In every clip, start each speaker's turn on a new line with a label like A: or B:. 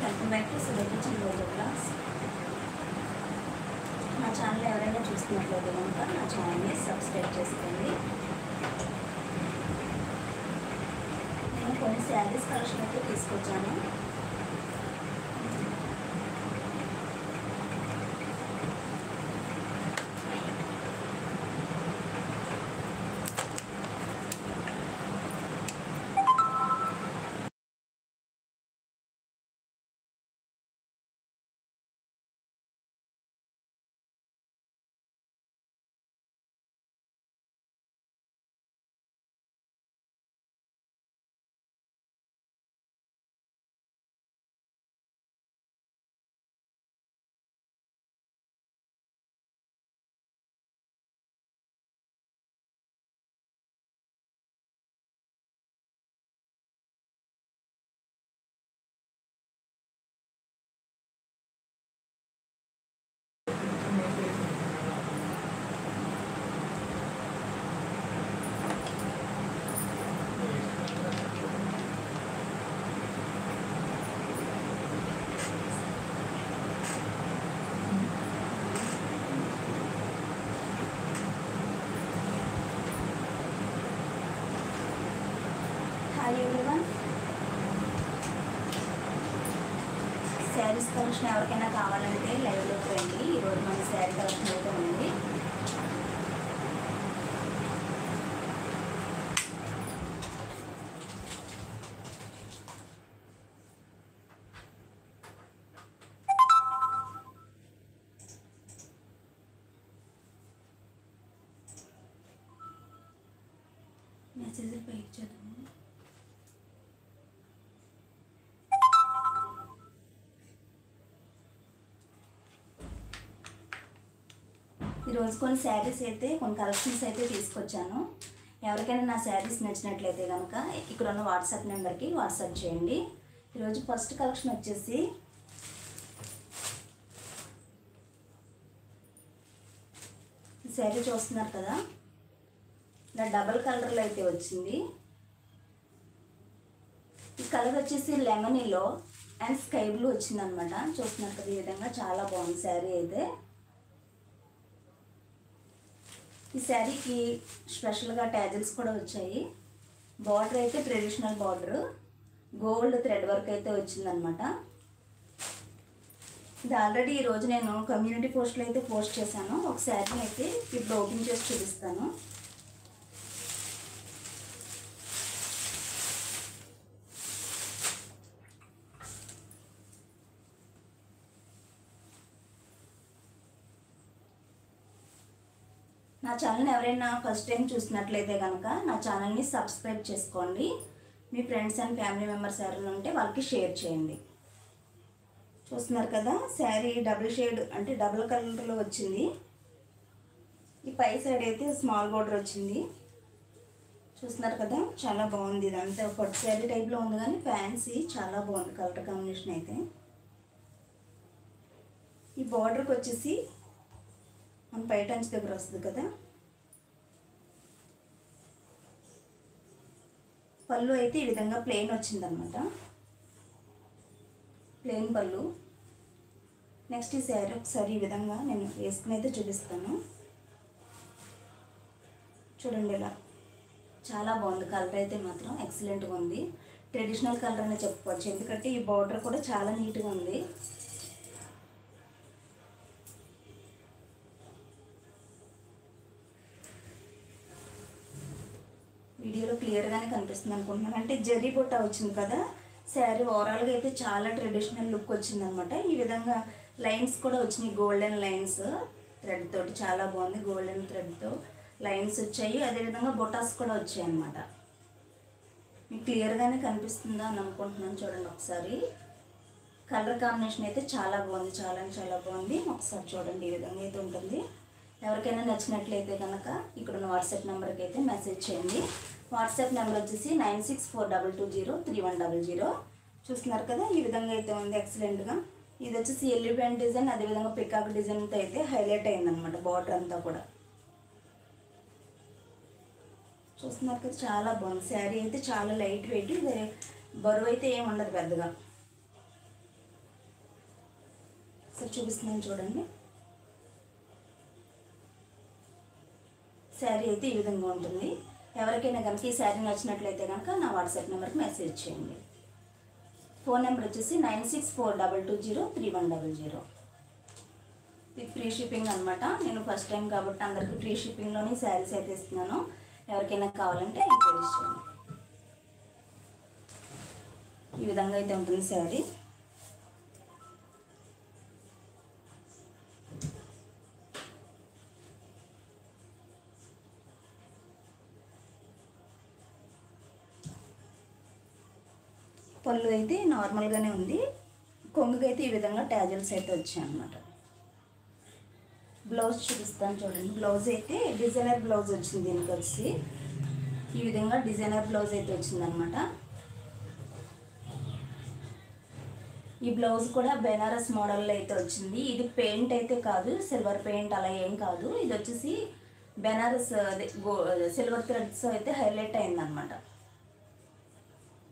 A: Welcome back to Surekha చిన్నరోజు class. నా channel ఎవరైనా చూస్తున్నట్లయితే కనుక నా ఛానల్ని సబ్స్క్రైబ్ చేసుకోండి. నేను కొన్ని శారీస్ కలెక్షన్ అయితే తీసుకొచ్చాను. హాయ్ ఎవ్రీవన్, శారీస్ కలెక్షన్ ఎవరికైనా కావాలంటే లైవ్లోకి రండి. ఈరోజు మన శారీ కలెక్షన్ అయితే ఉంది. మెసేజ్ పైకి చదువు. ఈరోజు కొన్ని శారీస్ అయితే కొన్ని కలెక్షన్స్ అయితే తీసుకొచ్చాను. ఎవరికైనా నా శారీస్ నచ్చినట్లయితే కనుక ఇక్కడ ఉన్న వాట్సాప్ నెంబర్కి వాట్సాప్ చేయండి. ఈరోజు ఫస్ట్ కలెక్షన్ వచ్చేసి ఈ శారీ చూస్తున్నారు కదా, ఇలా డబల్ కలర్లో అయితే వచ్చింది. ఈ కలర్ వచ్చేసి lemon yellow and sky blue వచ్చింది అనమాట. చూస్తున్నారు కదా, ఈ విధంగా చాలా బాగుంది శారీ అయితే. ఈ శారీకి స్పెషల్గా ట్యాజిల్స్ కూడా వచ్చాయి. బార్డర్ అయితే traditional border, gold thread work అయితే వచ్చిందనమాట. ఇది ఆల్రెడీ ఈరోజు నేను కమ్యూనిటీ పోస్ట్లో అయితే పోస్ట్ చేశాను. ఒక శారీని అయితే ఇప్పుడు ఓపెన్ చేసి చూపిస్తాను. నా ఛానల్ని ఎవరైనా ఫస్ట్ టైం చూసినట్లయితే కనుక నా ఛానల్ని సబ్స్క్రైబ్ చేసుకోండి. మీ ఫ్రెండ్స్ అండ్ ఫ్యామిలీ మెంబర్స్ ఎవరైనా ఉంటే వాళ్ళకి షేర్ చేయండి. చూస్తున్నారు కదా, శారీ డబుల్ షేడ్ అంటే డబుల్ కలర్లో వచ్చింది. ఈ పై సైడ్ అయితే స్మాల్ బార్డర్ వచ్చింది. చూస్తున్నారు కదా, చాలా బాగుంది. ఇదంతా పట్టు శారీ టైప్లో ఉంది కానీ ఫ్యాన్సీ చాలా బాగుంది కలర్ కాంబినేషన్ అయితే. ఈ బార్డర్కి వచ్చేసి మన పైట అంచు దగ్గర వస్తుంది కదా. పళ్ళు అయితే ఈ విధంగా ప్లెయిన్ వచ్చిందనమాట, ప్లెయిన్ పళ్ళు. నెక్స్ట్ ఈ శారీ ఒకసారి ఈ విధంగా నేను వేసుకుని అయితే చూపిస్తాను. చూడండి, ఇలా చాలా బాగుంది. కలర్ అయితే మాత్రం ఎక్సలెంట్గా ఉంది. ట్రెడిషనల్ కలర్ అనే చెప్పుకోవచ్చు, ఎందుకంటే ఈ బార్డర్ కూడా చాలా నీట్గా ఉంది. వీడియోలో క్లియర్గానే కనిపిస్తుంది అనుకుంటున్నాను. అంటే జరీ బుట్ట వచ్చింది కదా, శారీ ఓవరాల్గా అయితే చాలా ట్రెడిషనల్ లుక్ వచ్చింది అనమాట. ఈ విధంగా లైన్స్ కూడా వచ్చినాయి, గోల్డెన్ లైన్స్ థ్రెడ్ తోటి చాలా బాగుంది. గోల్డెన్ థ్రెడ్తో లైన్స్ వచ్చాయి, అదేవిధంగా బొటాస్ కూడా వచ్చాయి అనమాట. మీకు క్లియర్గానే కనిపిస్తుందా అని అనుకుంటున్నాను. చూడండి ఒకసారి, కలర్ కాంబినేషన్ అయితే చాలా బాగుంది, చాలా బాగుంది. ఒకసారి చూడండి, ఈ విధంగా అయితే ఉంటుంది. ఎవరికైనా నచ్చినట్లయితే కనుక ఇక్కడ ఉన్న వాట్సాప్ నెంబర్కి అయితే మెసేజ్ చేయండి. వాట్సాప్ నెంబర్ వచ్చేసి 9642203100. చూస్తున్నారు కదా, ఈ విధంగా అయితే ఉంది ఎక్సలెంట్గా. ఇది వచ్చేసి ఎలిఫెంట్ డిజైన్, అదేవిధంగా పికాక్ డిజైన్తో అయితే హైలైట్ అయిందనమాట బార్డర్ అంతా కూడా. చూస్తున్నారు కదా, చాలా బాగుంది. శారీ అయితే చాలా లైట్ వెయిట్, బరువు అయితే ఏమి ఉండదు పెద్దగా. ఒకసారి చూపిస్తున్నాను చూడండి. శారీ అయితే ఈ విధంగా ఉంటుంది. ఎవరికైనా కనుక ఈ శారీ నచ్చినట్లయితే కనుక నా వాట్సాప్ నెంబర్కి మెసేజ్ చేయండి. ఫోన్ నెంబర్ వచ్చేసి 9642203100. విత్ ఫ్రీ షిప్పింగ్ అనమాట. నేను ఫస్ట్ టైం కాబట్టి అందరికీ ఫ్రీ షిప్పింగ్లోనే శారీస్ అయితే ఇస్తున్నాను. ఎవరికైనా కావాలంటే ఎంక్వైరీ చేయండి. ఈ విధంగా అయితే ఉంటుంది శారీ. పళ్ళు అయితే నార్మల్గానే ఉంది. కొంగుకి అయితే ఈ విధంగా ట్యాజల్స్ అయితే వచ్చాయి అన్నమాట. బ్లౌజ్ చూపిస్తాను చూడండి. బ్లౌజ్ అయితే డిజైనర్ బ్లౌజ్ వచ్చింది. దీనికి వచ్చి ఈ విధంగా డిజైనర్ బ్లౌజ్ అయితే వచ్చిందనమాట. ఈ బ్లౌజ్ కూడా బెనారస్ మోడల్లో అయితే వచ్చింది. ఇది పెయింట్ అయితే కాదు, సిల్వర్ పెయింట్ అలా ఏం కాదు. ఇది వచ్చేసి బెనారస్ సిల్వర్ థ్రెడ్స్ అయితే హైలైట్ అయిందనమాట.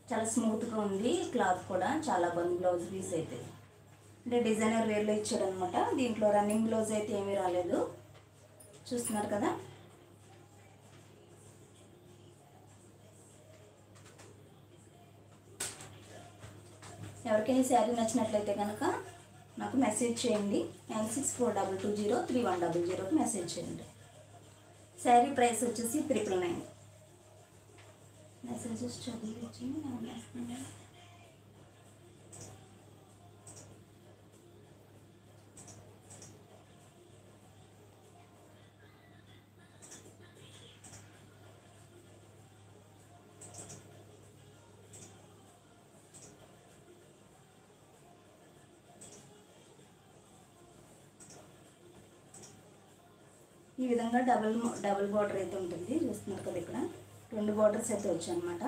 A: చాలా స్మూత్గా ఉంది. క్లాత్ కూడా చాలా బాగుంది. బ్లౌజ్ పీస్ అయితే అంటే డిజైనర్ వేర్లో ఇచ్చాడనమాట. దీంట్లో రన్నింగ్ బ్లౌజ్ అయితే ఏమీ రాలేదు. చూస్తున్నారు కదా. ఎవరికైనా శారీ నచ్చినట్లయితే కనుక నాకు మెసేజ్ చేయండి. 9642203100కి మెసేజ్ చేయండి. శారీ ప్రైస్ వచ్చేసి 999. మెసేజెస్ చదివి వచ్చింది. ఈ విధంగా డబుల్ బార్డర్ అయితే ఉంటుంది. చూస్తున్నారు కదా, ఇక్కడ 2 బార్డర్స్ అయితే వచ్చాయన్నమాట.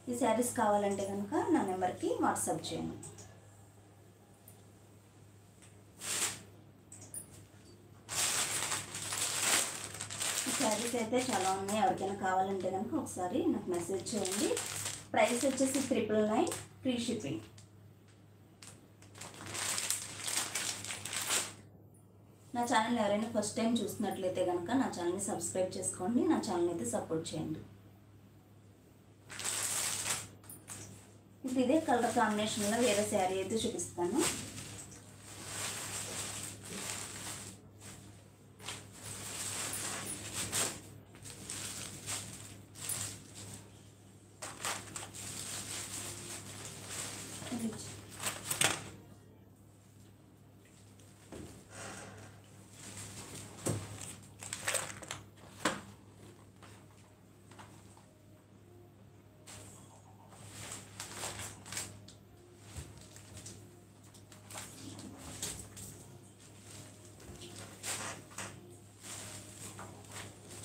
A: ఈ శారీస్ కావాలంటే కనుక నా నెంబర్కి వాట్సాప్ చేయండి. ఈ శారీస్ అయితే చాలా ఉన్నాయి. ఎవరికైనా కావాలంటే కనుక ఒకసారి నాకు మెసేజ్ చేయండి. ప్రైస్ వచ్చేసి 999, ఫ్రీ షిప్పింగ్. నా ఛానల్ ఎవరైనా ఫస్ట్ టైం చూసినట్లయితే కనుక నా ఛానల్ని సబ్స్క్రైబ్ చేసుకోండి. నా ఛానల్ అయితే సపోర్ట్ చేయండి. ఇప్పుడు ఇదే కలర్ కాంబినేషన్లో వేరే శారీ అయితే చూపిస్తాను.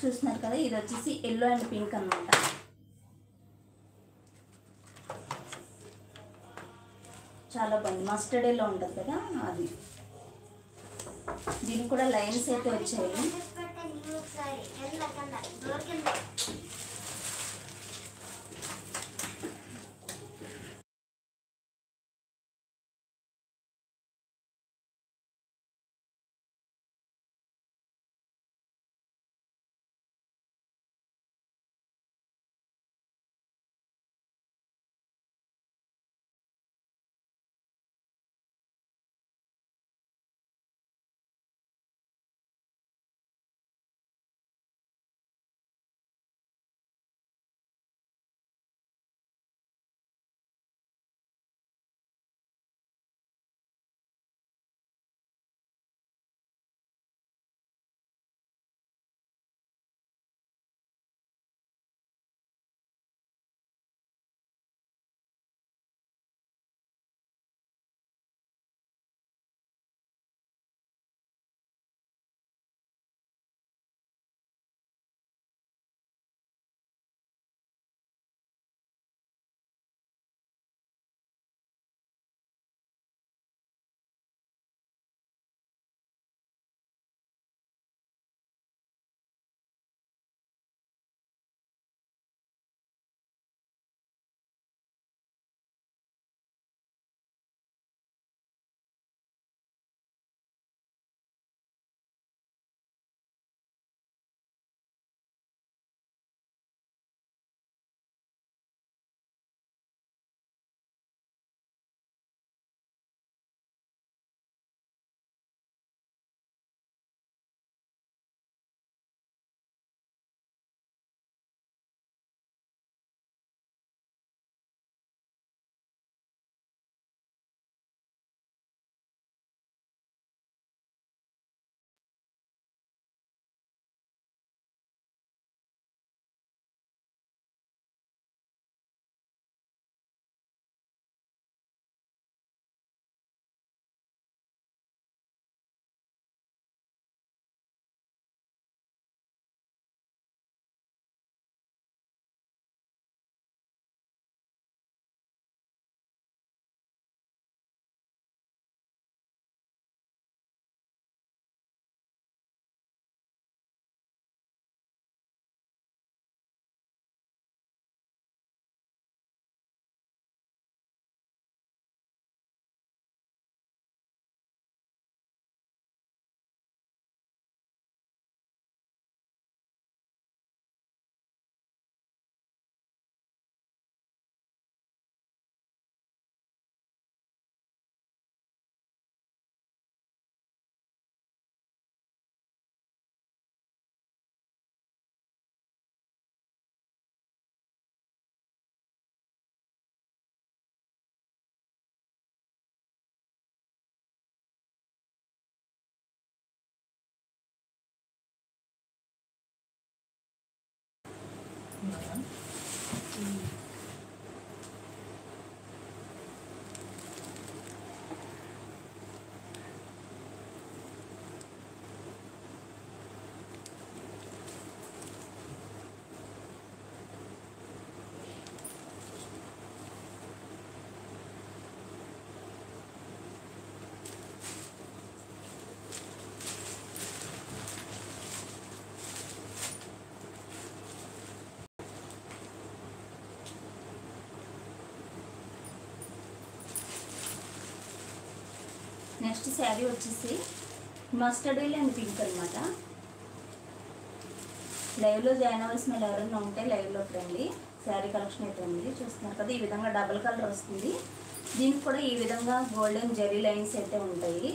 A: చూస్తున్నారు కదా, ఇది వచ్చేసి ఎల్లో అండ్ పింక్ అనమాట. చాలా బాగుంది. మస్టర్డ్ ఎల్లో ఉంటుంది కదా, అది. దీనికి కూడా లైన్స్ అయితే వచ్చాయి.
B: తీసుకున్నారా?
A: నెక్స్ట్ శారీ వచ్చేసి మస్టర్డ్ ఎల్లో అండ్ పింక్ అనమాట. లైవ్లో జాయిన్ అవ్వాల్సిన వాళ్ళు ఎవరైనా ఉంటే లైవ్లోకి రండి. శారీ కలెక్షన్ అయితే ఉంది, చూస్తున్నారు కదా. ఈ విధంగా డబుల్ కలర్ వస్తుంది. దీనికి కూడా ఈ విధంగా గోల్డెన్ జెరీ లైన్స్ అయితే ఉంటాయి.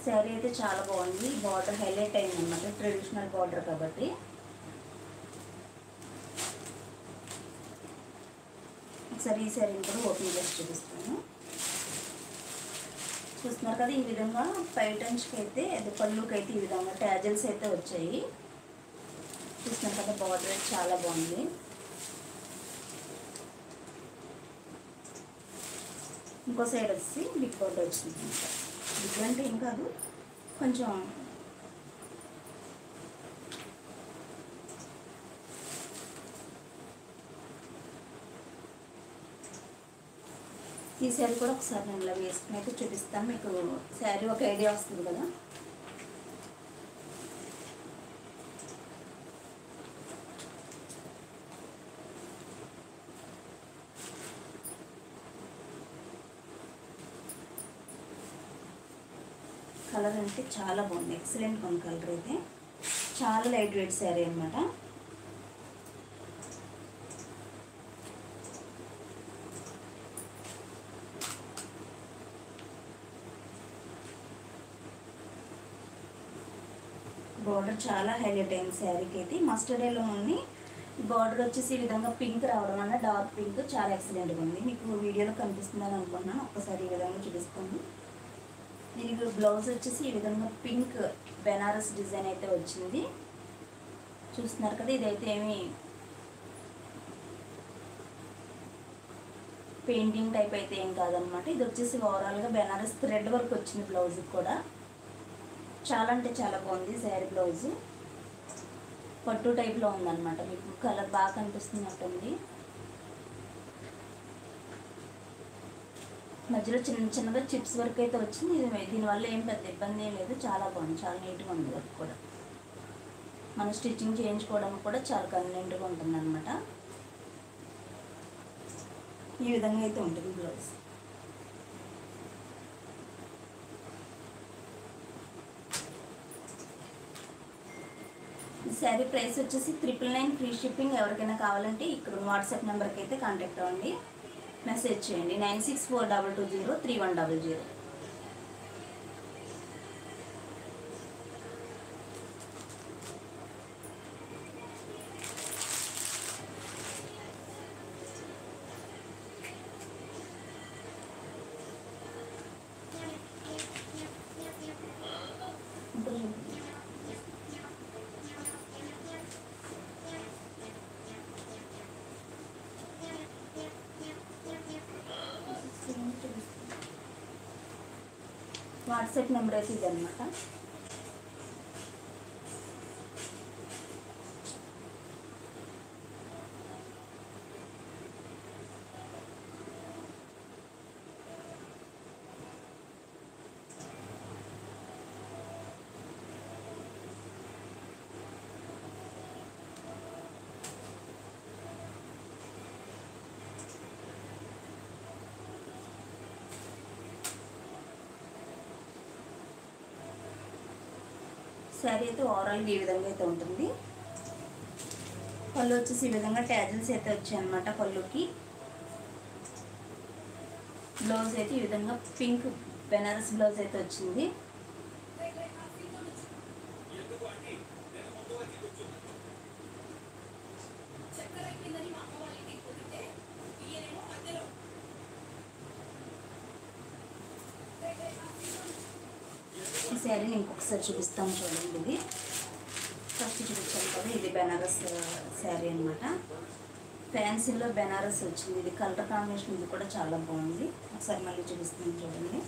A: శారీ అయితే చాలా బాగుంది. బార్డర్ హైలైట్ అయింది అనమాట, ట్రెడిషనల్ బార్డర్ కాబట్టి. ఒకసారి ఈ శారీని కూడా ఓపెన్ చేసి చూపిస్తాను. చూస్తున్నారు కదా, ఈ విధంగా పైటన్స్కి అయితే పళ్ళుకి అయితే ఈ విధంగా ట్యాజల్స్ అయితే వచ్చాయి. చూస్తున్నారు కదా, బార్డర్ చాలా బాగుంది. ఇంకో సైడ్ వచ్చి బిగ్ బార్డర్ వచ్చింది. బిగ్ అంటే ఏం కాదు, కొంచెం ఈ శారీ కూడా ఒకసారి నేను ఇలా వేసుకుని అయితే చూపిస్తాను మీకు. శారీ ఒక ఐడియా వస్తుంది కదా. కలర్ అంటే చాలా బాగుంది, ఎక్సలెంట్ ఉంది కలర్ అయితే. చాలా లైట్ వెయిట్ శారీ అనమాట. బార్డర్ చాలా హైలైట్ అయింది శారీకి అయితే. మస్టర్డ్ ఎల్లో ఉంది, బార్డర్ వచ్చేసి ఈ విధంగా పింక్ రావడం వల్ల డార్క్ పింక్ చాలా ఎక్సలెంట్గా ఉంది. మీకు వీడియోలో కనిపిస్తుందని అనుకున్నాను, ఒక్కసారి ఈ విధంగా చూపిస్తాను. దీనికి బ్లౌజ్ వచ్చేసి ఈ విధంగా పింక్ బెనారస్ డిజైన్ అయితే వచ్చింది. చూస్తున్నారు కదా, ఇదైతే ఏమి పెయింటింగ్ టైప్ అయితే ఏం కాదనమాట. ఇది వచ్చేసి ఓవరాల్గా బెనారస్ థ్రెడ్ వర్క్ వచ్చింది బ్లౌజ్కి కూడా. చాలా అంటే చాలా బాగుంది శారీ. బ్లౌజ్ పట్టు టైప్లో ఉందన్నమాట. మీకు కలర్ బాగా కనిపిస్తున్నట్టుంది. మధ్యలో చిన్న చిన్నగా చిప్స్ వర్క్ అయితే వచ్చింది. దీనివల్ల ఏం పెద్ద ఇబ్బంది ఏం లేదు, చాలా బాగుంది, చాలా నీట్గా ఉంది వర్క్ కూడా. మనం స్టిచ్చింగ్ చేయించుకోవడానికి కూడా చాలా కన్వీనియంట్గా ఉంటుంది అనమాట. ఈ విధంగా అయితే ఉంటుంది బ్లౌజ్. ఈ శారీ ప్రైస్ వచ్చేసి 999 ఫ్రీ షిప్పింగ్. ఎవరికైనా కావాలంటే ఇక్కడ వాట్సాప్ నెంబర్కి అయితే కాంటాక్ట్ అవ్వండి, మెసేజ్ చేయండి 9642203100. వాట్సాప్ నెంబర్ అయితే ఇదన్నమాట. శారీ అయితే ఓవరాల్గా ఈ విధంగా అయితే ఉంటుంది. పళ్ళు వచ్చేసి ఈ విధంగా ట్యాజిల్స్ అయితే వచ్చాయి అన్నమాట పళ్ళుకి. బ్లౌజ్ అయితే ఈ విధంగా పింక్ బెనారస్ బ్లౌజ్ అయితే వచ్చింది. ఈ శారీని ఇంకొకసారి చూపిస్తాను చూడండి. ఇది ఫస్ట్ చూపించాను కదా, ఇది బెనారస్ శారీ అనమాట. ఫ్యాన్సీలో బెనారస్ వచ్చింది. ఇది కలర్ కాంబినేషన్ ఇది కూడా చాలా బాగుంది. ఒకసారి మళ్ళీ చూపిస్తాను చూడండి.